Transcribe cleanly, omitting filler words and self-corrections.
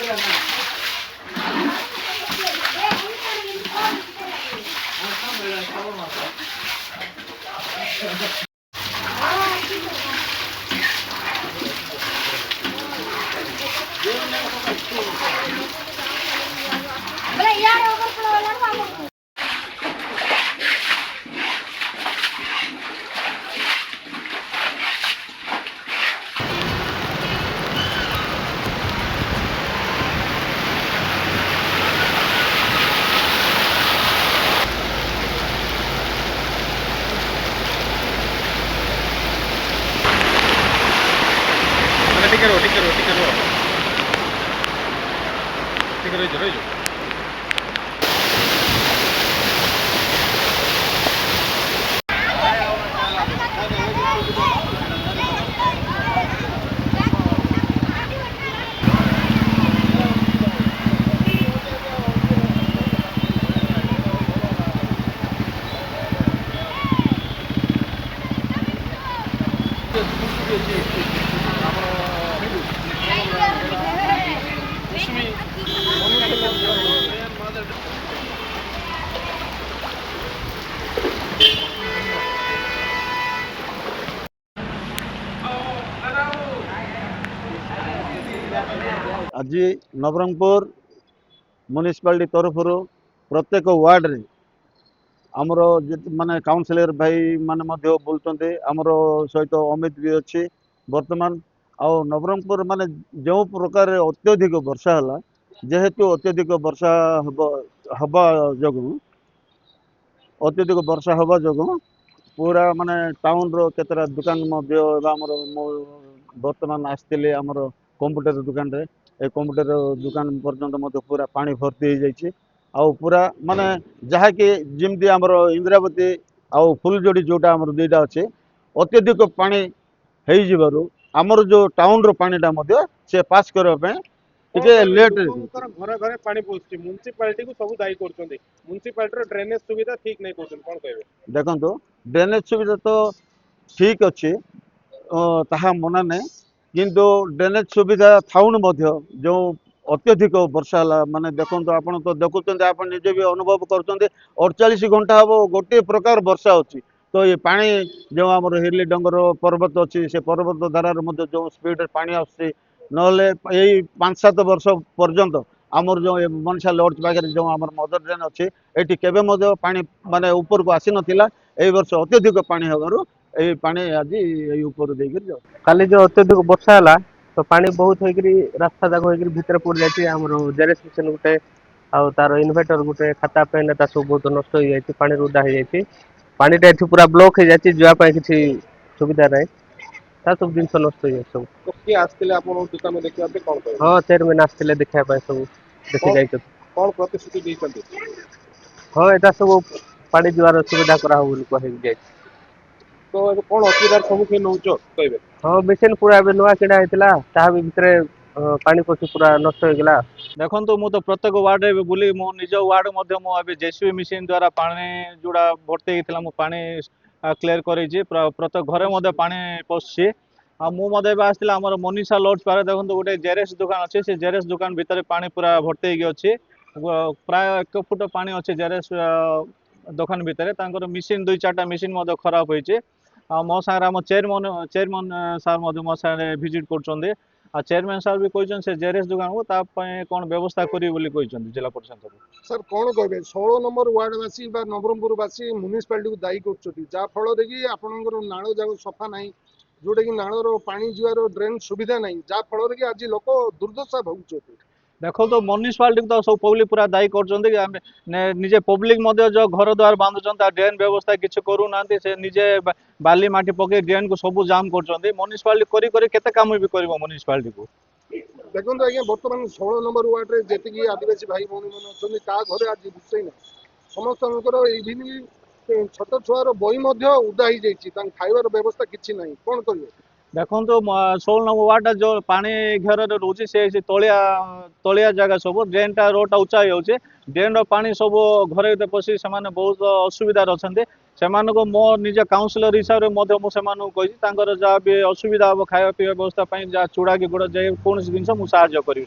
आज नवरंगपुर म्युनिसिपालिटी तरफ प्रत्येक वार्ड रे आमर माने काउंसिलर भाई माने बोलते आमर सहित अमित भी अच्छी वर्तमान आ नवरंगपुर माने जो प्रकार अत्यधिक वर्षा है जेहेतु अत्यधिक वर्षा हवा जो अत्यधिक वर्षा हवा जो पूरा माने टाउन रो केतरा दुकान वर्तमान आसते आमर कंप्यूटर दुकान रे ए कंप्यूटर दुकान पर्यंत पूरा पानी भर्ती हो जाइए आउ पूरा माने जहाँ कि जमती आमर इंदिरावती आउ फुलजोड़ी जोटा आमर दुईटा अच्छे अत्यधिक पानी हो आमर जो टाउन रो पानीटा से पास करने टिके लेट घर घर पानी पहुंची म्युनिसिपालिटी को सब दायी करछन्ते म्युनिसिपालिटी ड्रेनेज सुविधा ठीक नहीं करछन कोन कहबे देखंतो ड्रेनेज सुविधा तो ठीक अच्छे ताहा मना नहीं किंतु ड्रेनेज सुविधा थाउन जो अत्यधिक वर्षा है माने देखो आपन तो देखुं आप निजे भी अनुभव कर 48 घंटा हम गोटे प्रकार वर्षा अच्छी तो ये पानी जो आम हिरली डंगर पर्वत अच्छी से पर्वत धारार जो स्पीड पानी आसुच्छी नहले 5-7 वर्ष पर्यंत आमर जो मनीषा लॉज पाखे जो आम मदर ड्रेन अच्छी ये केवे पानी माने ऊपर को आसी नाला ए वर्ष अत्यधिक पानी हबार ये पानी आज ऊपर देकर जाओ काली जो अत्यधिक वर्षा है तो पानी बहुत होकरी रास्ता जाक होकरी भितर पड़ जाए आमर जेरेस मिशन गोटे आउ तार इन्वर्टर गोटे खाता पेन सब बहुत नष्ट हो जाए पानी उदा हो जाए पानीटा ये पूरा ब्लॉक हो जाए जावाई किसी सुविधा ना सब जिन नष्ट हो जाए सब किए आसते दुकान देखा हाँ चेयरमैन आसते देखा सब देखी जाए कौन प्रतिश्रुति देते हाँ यहाँ सब पानी जीवार सुविधा करा जाए तो कौन असुविधार सम्मुखीन हो कहबे हाँ मेसीन पूरा नुआ किड़ा होता ता भितर पानी पशि पूरा नष्ट हो गला देखो तो मु तो प्रत्येक वार्ड रे बुली मो निज वार्ड मध्य मो अबे जेसीबी मशीन द्वारा पानी जोड़ा भर्ती होइतिला मु पानी क्लियर करेछि प्रत्येक घरे मध्य पानी पसछि आ मु मध्य आसतिला हमर मनीषा लॉज पारे देखो गोटे जेरेस दुकान अछि से जेरेस दुकान भीतर पानी पूरा भर्ती होगी अछि प्राय 1 फुट पानी अछि जेरेस दुकान भीतर तांकर मशीन 2-4टा मशीन मध्य खराब होइछि आ मो सागर आम चेयरमैन सार मो सागर भिजिट कर चेयरमैन सार भी कहते से जेरेस दुकान को कौन व्यवस्था करी जिला परिषद सर कौन कहे 16 नंबर वार्डवासी नवरंगपुरवासी म्युनिसिपालिटी को दायी कर नाल जाक सफा ना जोटा कि नालर पानी जीवार ड्रेन सुविधा ना जहाँफल कि आज लोक दुर्दशा भोगुं देखो तो म्युनिसिपालिटी तो सब पब्लिक पूरा दायी कर निजे पब्लिक जो घर द्वार बांधुंट ड्रेन व्यवस्था किसी करूना से निजे बाली माटी पकई ड्रेन को सब जाम कर म्युनिसिपालिटी केते काम भी कर म्युनिसिपालिटी को देखो आज्ञा बर्तमान 16 नंबर वार्ड रे जेतिकी आदिवासी भाई भौणी मैंने अच्छे ता घरे आज रोषे ना समस्त इवन छोट छुआर बही उदा हो जाए खाइबार व्यवस्था किसी ना कौन करेंगे देखो तो 16 नंबर वार्ड जो पानी घेर रोचे से तलिया जगह सब ड्रेन टा रोड उच्चा हो ड्रेन पानी सब घरे पशि से बहुत असुविधार अच्छा से मो निज काउंसिलर हिसाब से जहाँ भी असुविधा हम खावा पीवा व्यवस्था जहाँ चूड़ा कि गुड़ जे कौन जिन मुझे साहय करी।